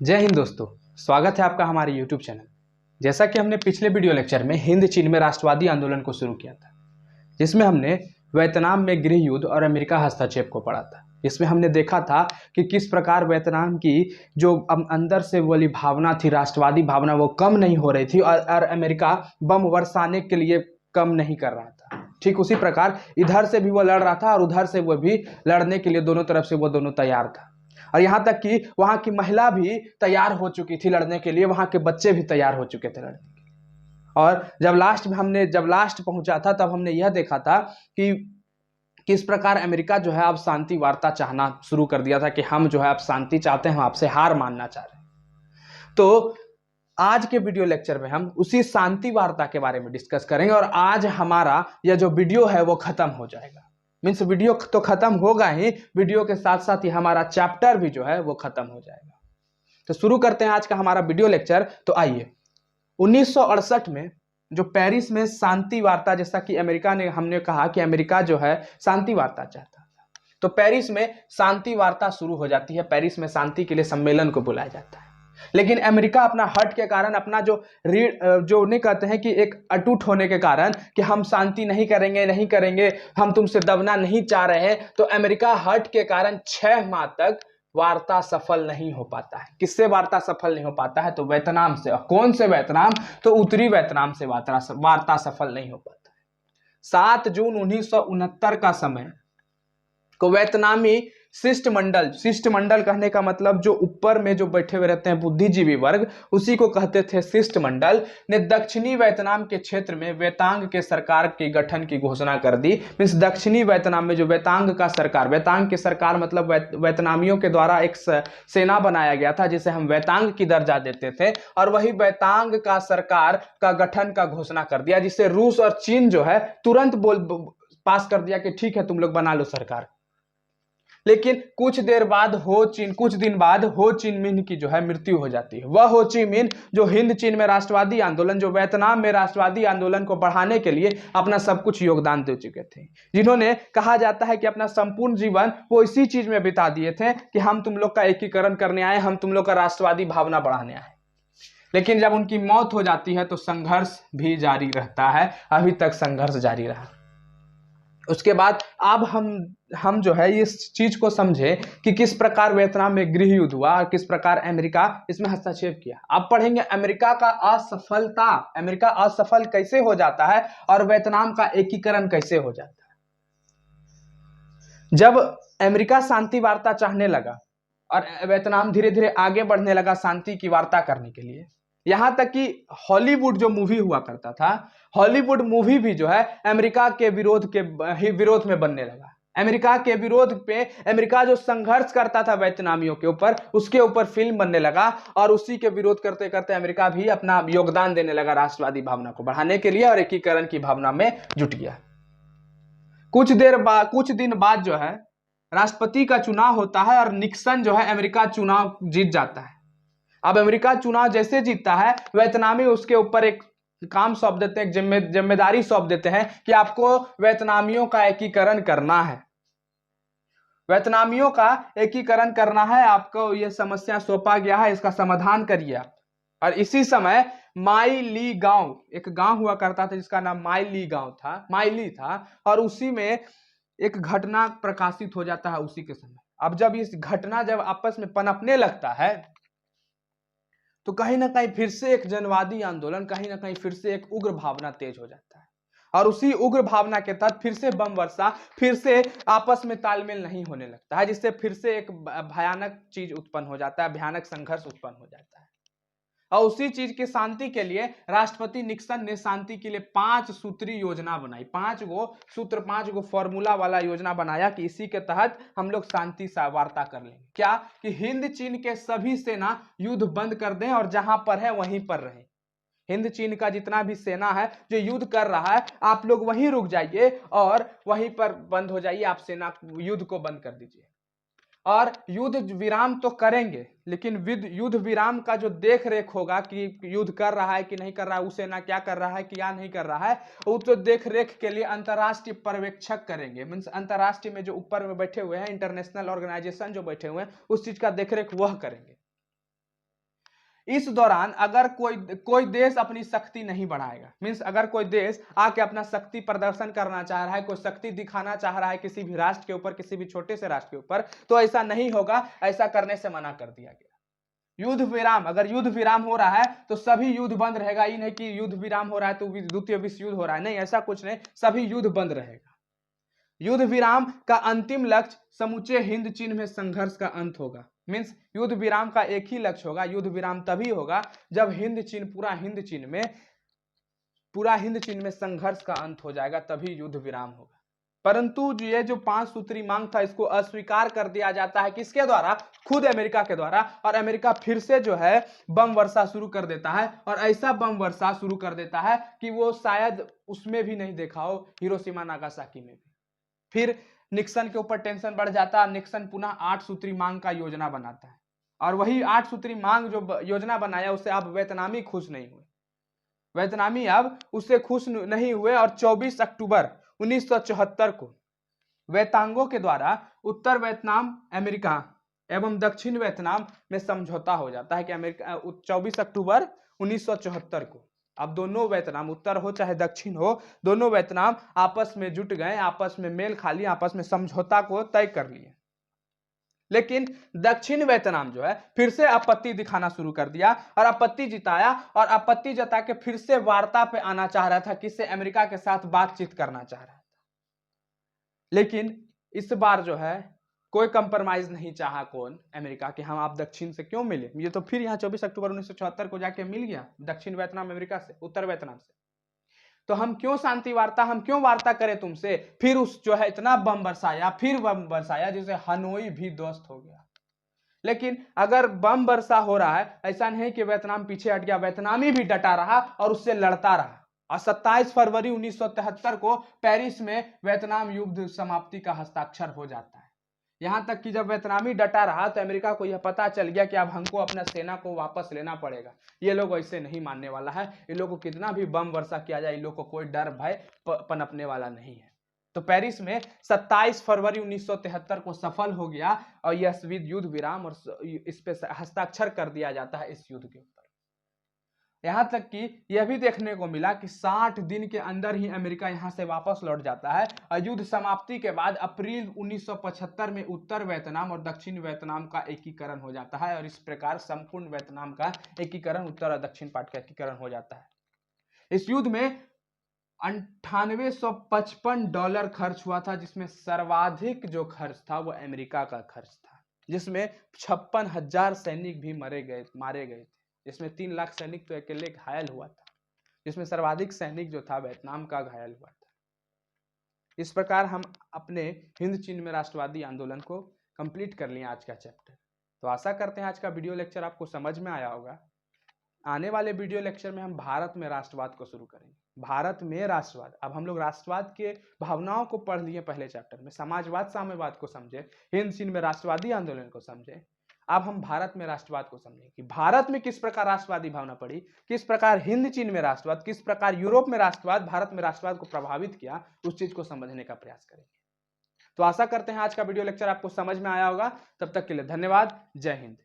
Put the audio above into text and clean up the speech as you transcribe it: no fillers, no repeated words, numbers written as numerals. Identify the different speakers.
Speaker 1: जय हिंद दोस्तों। स्वागत है आपका हमारे YouTube चैनल। जैसा कि हमने पिछले वीडियो लेक्चर में हिंद चीन में राष्ट्रवादी आंदोलन को शुरू किया था, जिसमें हमने वियतनाम में गृह युद्ध और अमेरिका हस्तक्षेप को पढ़ा था। इसमें हमने देखा था कि किस प्रकार वियतनाम की जो अंदर से वाली भावना थी, राष्ट्रवादी भावना, वो कम नहीं हो रही थी और अमेरिका बम बरसाने के लिए कम नहीं कर रहा था। ठीक उसी प्रकार इधर से भी वो लड़ रहा था और उधर से वो भी लड़ने के लिए दोनों तरफ से वो दोनों तैयार था। और यहाँ तक कि वहां की महिला भी तैयार हो चुकी थी लड़ने के लिए, वहां के बच्चे भी तैयार हो चुके थे लड़ने के लिए। और जब लास्ट पहुंचा था तब हमने यह देखा था कि किस प्रकार अमेरिका जो है अब शांति वार्ता चाहना शुरू कर दिया था कि हम जो है अब शांति चाहते हैं, हम आपसे हार मानना चाह रहे हैं। तो आज के वीडियो लेक्चर में हम उसी शांति वार्ता के बारे में डिस्कस करेंगे और आज हमारा यह जो वीडियो है वो खत्म हो जाएगा। मीन्स वीडियो तो खत्म होगा ही, वीडियो के साथ साथ ही हमारा चैप्टर भी जो है वो खत्म हो जाएगा। तो शुरू करते हैं आज का हमारा वीडियो लेक्चर। तो आइए, 1968 में जो पेरिस में शांति वार्ता, जैसा कि हमने कहा कि अमेरिका जो है शांति वार्ता चाहता था, तो पेरिस में शांति वार्ता शुरू हो जाती है। पेरिस में शांति के लिए सम्मेलन को बुलाया जाता है, लेकिन अमेरिका अपना हट के कारण, अपना जो नहीं कहते हैं कि एक अटूट होने के कारण कि हम शांति नहीं करेंगे, हम तुमसे दबना नहीं चाह रहे हैं, तो अमेरिका हट के कारण 6 माह तक वार्ता सफल नहीं हो पाता है। किससे वार्ता सफल नहीं हो पाता है? तो वियतनाम से। और कौन से वियतनाम? तो उत्तरी वियतनाम से वार्ता सफल नहीं हो पाता है। 7 जून 1969 का समय को वियतनामी शिष्टमंडल कहने का मतलब जो ऊपर में जो बैठे हुए रहते हैं बुद्धिजीवी वर्ग, उसी को कहते थे शिष्टमंडल, ने दक्षिणी वियतनाम के क्षेत्र में वेतांग के सरकार के गठन की घोषणा कर दी। मीन्स दक्षिणी वियतनाम में जो वेतांग की सरकार मतलब वियतनामियों के द्वारा एक सेना बनाया गया था जिसे हम वेतांग की दर्जा देते थे, और वही वेतांग का सरकार का गठन का घोषणा कर दिया, जिससे रूस और चीन जो है तुरंत पास कर दिया कि ठीक है तुम लोग बना लो सरकार। लेकिन कुछ दिन बाद हो ची मिन्ह की जो है मृत्यु हो जाती है। वह हो ची मिन्ह जो हिंद चीन में राष्ट्रवादी आंदोलन, जो वियतनाम में राष्ट्रवादी आंदोलन को बढ़ाने के लिए अपना सब कुछ योगदान दे चुके थे, जिन्होंने कहा जाता है कि अपना संपूर्ण जीवन वो इसी चीज में बिता दिए थे कि हम तुम लोग का एकीकरण करने आए, हम तुम लोग का राष्ट्रवादी भावना बढ़ाने आए। लेकिन जब उनकी मौत हो जाती है तो संघर्ष भी जारी रहता है, अभी तक संघर्ष जारी रहा। उसके बाद अब हम जो है इस चीज को समझे कि किस प्रकार वियतनाम में गृह युद्ध हुआ और किस प्रकार अमेरिका इसमें हस्तक्षेप किया। अब पढ़ेंगे अमेरिका असफल कैसे हो जाता है और वियतनाम का एकीकरण कैसे हो जाता है। जब अमेरिका शांति वार्ता चाहने लगा और वियतनाम धीरे धीरे आगे बढ़ने लगा शांति की वार्ता करने के लिए, यहां तक कि हॉलीवुड जो मूवी हुआ करता था, हॉलीवुड मूवी भी जो है अमेरिका के विरोध में बनने लगा। अमेरिका के विरोध पे अमेरिका जो संघर्ष करता था वियतनामियों के ऊपर, उसके ऊपर फिल्म बनने लगा और उसी के विरोध करते करते अमेरिका भी अपना योगदान देने लगा राष्ट्रवादी भावना को बढ़ाने के लिए और एकीकरण की भावना में जुट गया। कुछ दिन बाद जो है राष्ट्रपति का चुनाव होता है और निक्सन जो है अमेरिका चुनाव जीत जाता है। अब अमेरिका चुनाव जैसे जीतता है, वियतनामी उसके ऊपर एक काम सौंप देते हैं, जिम्मेदारी सौंप देते हैं कि आपको वियतनामियों का एकीकरण करना है, आपको यह समस्या सौंपा गया है, इसका समाधान करिए आप। और इसी समय माई ली गांव, एक गांव हुआ करता था जिसका नाम माई ली था, और उसी में एक घटना प्रकाशित हो जाता है उसी के समय। अब जब इस घटना जब आपस में पनपने लगता है तो कहीं ना कहीं फिर से एक जनवादी आंदोलन, कहीं ना कहीं फिर से एक उग्र भावना तेज हो जाता है, और उसी उग्र भावना के तहत फिर से बम वर्षा, फिर से आपस में तालमेल नहीं होने लगता है, जिससे फिर से एक भयानक चीज उत्पन्न हो जाता है, भयानक संघर्ष उत्पन्न हो जाता है। और उसी चीज की शांति के लिए राष्ट्रपति निक्सन ने शांति के लिए 5 सूत्री योजना बनाई, 5 गो फॉर्मूला वाला योजना बनाया कि इसी के तहत हम लोग शांति से वार्ता कर लेंगे। क्या कि हिंद चीन के सभी सेना युद्ध बंद कर दें और जहां पर है वहीं पर रहे। हिंद चीन का जितना भी सेना है जो युद्ध कर रहा है, आप लोग वहीं रुक जाइए और वहीं पर बंद हो जाइए, आप सेना युद्ध को बंद कर दीजिए। और युद्ध विराम तो करेंगे, लेकिन युद्ध विराम का जो देख रेख होगा कि युद्ध कर रहा है कि नहीं कर रहा है, उसे ना क्या कर रहा है कि क्या नहीं कर रहा है, वो तो देख रेख के लिए अंतर्राष्ट्रीय पर्यवेक्षक करेंगे। मीन्स अंतर्राष्ट्रीय में जो ऊपर में बैठे हुए हैं, इंटरनेशनल ऑर्गेनाइजेशन जो बैठे हुए हैं, उस चीज का देख रेख वह करेंगे। इस दौरान अगर कोई देश अपनी शक्ति नहीं बढ़ाएगा, मींस अगर कोई देश आके अपना शक्ति प्रदर्शन करना चाह रहा है, कोई शक्ति दिखाना चाह रहा है किसी भी राष्ट्र के ऊपर, किसी भी छोटे से राष्ट्र के ऊपर, तो ऐसा नहीं होगा, ऐसा करने से मना कर दिया गया। युद्ध विराम, अगर युद्ध विराम हो रहा है तो सभी युद्ध बंद रहेगा। ये नहीं कि युद्ध विराम हो रहा है तो द्वितीय विश्व युद्ध हो रहा है, नहीं, ऐसा कुछ नहीं, सभी युद्ध बंद रहेगा। युद्ध विराम का अंतिम लक्ष्य समूचे हिंद चीन में संघर्ष का अंत होगा। मींस युद्ध विराम का एक ही लक्ष्य होगा, युद्ध विराम तभी होगा जब पूरा हिंद चीन में संघर्ष का अंत हो जाएगा, तभी युद्ध विराम होगा। परंतु ये जो 5 सूत्री मांग था, इसको अस्वीकार कर दिया जाता है, किसके द्वारा? खुद अमेरिका के द्वारा। और अमेरिका फिर से जो है बम वर्षा शुरू कर देता है, और ऐसा बम वर्षा शुरू कर देता है कि वो शायद उसमें भी नहीं देखा हो, हिरोशिमा नागासाकी में भी। फिर निक्सन के ऊपर टेंशन बढ़ जाता है, निक्सन पुनः 8 सूत्री मांग का योजना बनाता है, और वही 8 सूत्री मांग जो योजना बनाया उससे अब वियतनामी खुश नहीं हुए। वियतनामी अब उससे खुश नहीं हुए, और 24 अक्टूबर 1974 को वेतांगो के द्वारा उत्तर वियतनाम अमेरिका एवं दक्षिण वियतनाम में समझौता हो जाता है कि अमेरिका 24 अक्टूबर 1974 को अब दोनों वियतनाम, उत्तर हो चाहे दक्षिण हो, दोनों वियतनाम आपस में जुट गए, आपस में मेल खा लिए, आपस में समझौता को तय कर लिए। लेकिन दक्षिण वियतनाम जो है फिर से आपत्ति दिखाना शुरू कर दिया, और आपत्ति जिताया, और आपत्ति जता के फिर से वार्ता पे आना चाह रहा था, किससे? अमेरिका के साथ बातचीत करना चाह रहा था। लेकिन इस बार जो है कोई कंप्रोमाइज नहीं चाहा, कौन? अमेरिका, कि हम आप दक्षिण से क्यों मिले? ये तो फिर यहाँ 24 अक्टूबर 1974 को जाके मिल गया दक्षिण वियतनाम अमेरिका से, उत्तर वियतनाम से, तो हम क्यों शांति वार्ता, हम क्यों वार्ता करें तुमसे? फिर उस जो है इतना बम बरसाया, फिर बम बरसाया जिससे हनोई भी ध्वस्त हो गया। लेकिन अगर बम वर्षा हो रहा है, ऐसा नहीं कि वियतनाम पीछे हट गया, वियतनामी भी डटा रहा और उससे लड़ता रहा, और 27 फरवरी 1973 को पेरिस में वियतनाम युद्ध समाप्ति का हस्ताक्षर हो जाता है। यहां तक कि जब वियतनामी डटा रहा तो अमेरिका को यह पता चल गया कि अब हमको अपना सेना को वापस लेना पड़ेगा, ये लोग ऐसे नहीं मानने वाला है, इन लोग को कितना भी बम वर्षा किया जाए, इन लोग को कोई डर भय पनपने वाला नहीं है। तो पेरिस में 27 फरवरी 1973 को सफल हो गया, और यह युद्ध विराम, और इस पे हस्ताक्षर कर दिया जाता है इस युद्ध के ऊपर। यहां तक कि यह भी देखने को मिला कि 60 दिन के अंदर ही अमेरिका यहां से वापस लौट जाता है, और युद्ध समाप्ति के बाद अप्रैल 1975 में उत्तर वियतनाम और दक्षिण वियतनाम का एकीकरण हो जाता है, और इस प्रकार संपूर्ण वियतनाम का एकीकरण, उत्तर और दक्षिण पार्ट का एकीकरण हो जाता है। इस युद्ध में $9855 खर्च हुआ था, जिसमें सर्वाधिक जो खर्च था वो अमेरिका का खर्च था, जिसमें 56,000 सैनिक भी मारे गए थे, जिसमें 3 लाख सैनिक तो अकेले घायल हुआ था, जिसमें सर्वाधिक सैनिक जो था वियतनाम का घायल हुआ था। इस प्रकार हम अपने हिंद चीन में राष्ट्रवादी आंदोलन को कंप्लीट कर लिए आज का चैप्टर। तो आशा करते हैं आज का वीडियो लेक्चर आपको समझ में आया होगा। आने वाले वीडियो लेक्चर में हम भारत में राष्ट्रवाद को शुरू करेंगे। भारत में राष्ट्रवाद, अब हम लोग राष्ट्रवाद के भावनाओं को पढ़ लिए पहले चैप्टर में, समाजवाद साम्यवाद को समझे, हिंद चीन में राष्ट्रवादी आंदोलन को समझे। अब हम भारत में राष्ट्रवाद को समझें कि भारत में किस प्रकार राष्ट्रवादी भावना पड़ी, किस प्रकार हिंद चीन में राष्ट्रवाद, किस प्रकार यूरोप में राष्ट्रवाद भारत में राष्ट्रवाद को प्रभावित किया, उस चीज को समझने का प्रयास करेंगे। तो आशा करते हैं आज का वीडियो लेक्चर आपको समझ में आया होगा। तब तक के लिए धन्यवाद। जय हिंद।